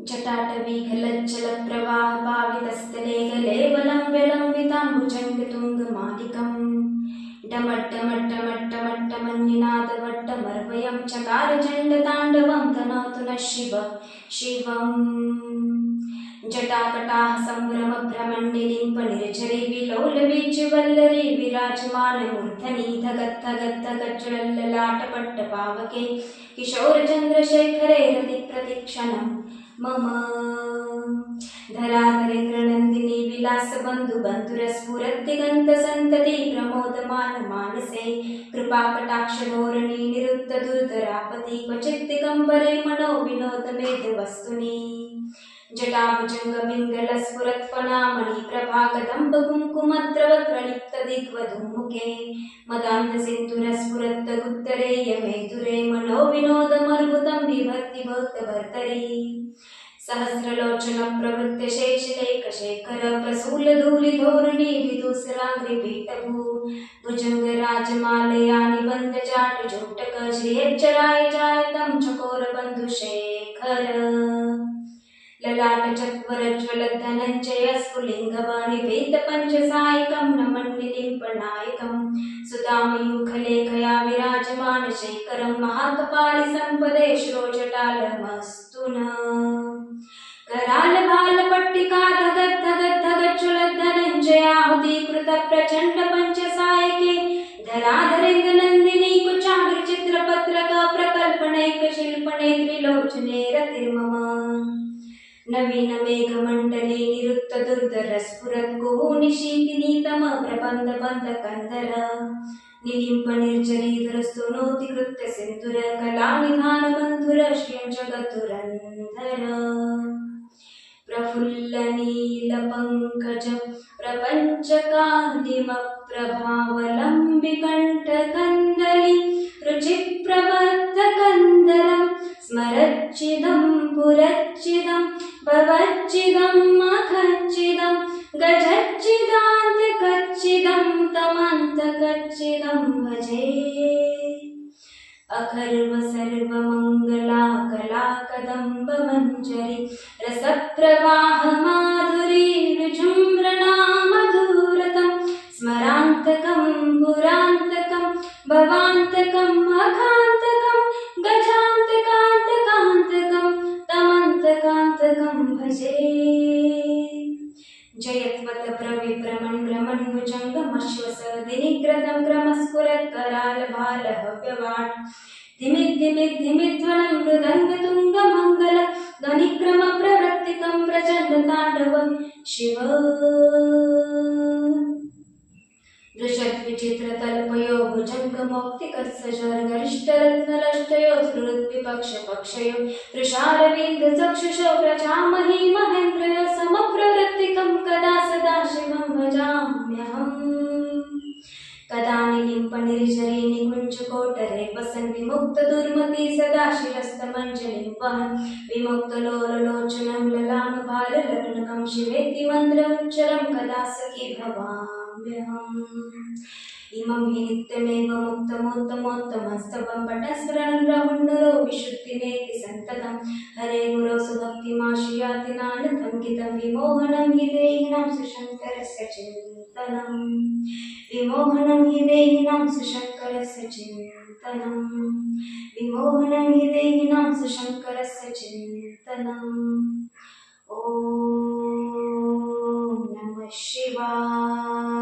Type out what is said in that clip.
जटाटवीगलज्जलप्रवाहपावितस्थले गलेवलम्ब्यलम्बिताम्बुजङ्गतुङ्गमालिकम् डमट्टमट्टमट्टमट्टमन्निनादवट्टमर्वयं चकारचण्डताण्डवं तनोतु नः शिवम् जटाकटाः सम्भ्रमभ्रमण्डिलिम्पनिर्झरी विलोलवीचिवल्लरी विराजमानमूर्धनि धगद्धगद्धगज्ज्वलल्ललाटपट्टपावके किशोरचन्द्रशेखरे रतिप्रतिक्षणं मम धराधरेन्द्रनन्दिनी विलासबन्धुबन्धुरस्फुरद्दिगन्तसन्तति प्रमोदमान मानसे कृपाकटाक्षधोरणी निरुद्धदुर्धरापति क्वचित् दिगम्बरे मनो विनोदमेधवस्तुनि जटाभुजङ्गपिङ्गलस्फुरत्फणामणि प्रभाकदम्बकुङ्कुमद्रवप्रलिप्तदिग्वधूमुखे मदान्धसिन्धुरस्फुरत्तगुत्तरे यमेधुरे मनो विनोदमर्बुदं बिभर्ति भक्तभर्तरि सहस्रलोचनप्रवृत्तशेषलेखशेखर प्रसूलधूलिधोरणी विदुसराङ्घ्रिपीठभू भुजङ्गराजमालया निबन्धजाटजोटक श्रियच्चराय जायतं चकोरबन्धुशेखर ललाटचत्वरज्वलद्धनञ्जय स्फुलिङ्गवनिभेदपञ्चसायकं नमन्निलिम्पनायकं सुधामयूखलेखया विराजमानशेखरं महाकपालिसम्पदे श्रोजटालमस्तु नः करालभालपट्टिका धगद्धगद्धगज्ज्वलद्धनञ्जयाहुतीकृतप्रचण्डपञ्चसायके धराधरेन्द्रनन्दिनी कुचाग्रचित्रपत्रक प्रकल्पनैकशिल्पणे त्रिलोचने रतिर्मम नवीनमेघमण्डले निरुक्तदुर्धरस्फुरद्गुहनिशीतिनीतम प्रबन्धबन्धकन्धर निलिम्पनिर्झरीधरस्तुनोतिकृत्य सिन्धुर कलानिधानबन्धुर श्रियं जगद्धुरन्धर प्रफुल्लनीलपङ्कज प्रपञ्चकान्तिमप्रभावलम्बिकण्ठकन्दली रुचिप्रबद्धकन्दरं स्मरच्चिदं पुरच्चिदं भवच्चिदं मखच्चिदं गजच्चिदान्तकच्चिदं तमन्तकच्चिदं भजे अखर्व सर्वमङ्गला कला कदम्बमञ्जरी रसप्रवाह माधुरी विजृम्भणा मधुरतं स्मरान्तकं पुरान्तकं भवान्तकं अखान्तकं गजान्तकान्तकान्तकं तमन्तकान्तकं भजे जयत्वत प्रविभ्रमन् भुजङ्गमश्वसदिनिग्रतं क्रमस्फुरत्करालभालहव्यवाट् धिमिद्धिमिद्धिमिध्वनं मृदङ्गतुङ्गमङ्गल ध्वनिक्रमप्रवर्तिकं प्रचण्डताण्डवं शिव दृशद्विचित्रतल्पयो भुजङ्गमौक्तिकस्सजर्गरिष्ठरत्नलष्टयो सुहृद्विपक्षपक्षयो वृषारविन्दचक्षुषो प्रजामहि महेन्द्रयो समप्रवृत्तिकं कदा सदा शिवं भजाम्यहम् कदा निलिम्पनिर्झरी निकुञ्जकोटरे वसन् विमुक्तदुर्मती सदा शिरस्तमञ्जलिं वहन् विमुक्तलोललोचनं ललामभाललग्नकं शिवेति मन्त्रमुच्चरं कदा सखी भवाम्यहम् इमं हि नित्यमेव मुक्तमोत्तमोत्तमस्तवं पटस्फुरन् रहुन्नरो विशुद्धिमेति सन्ततं हरे गुरो सुभक्तिमाशुयाति नानतङ्कितं विमोहनं हि देहिनां सुशङ्करस्य चिन्तनं विमोहनं हि देहिनां सुशङ्करस्य चिन्तनं विमोहनं हि देहिनां सुशङ्करस्य चिन्तनम् ॐ नमः शिवाय।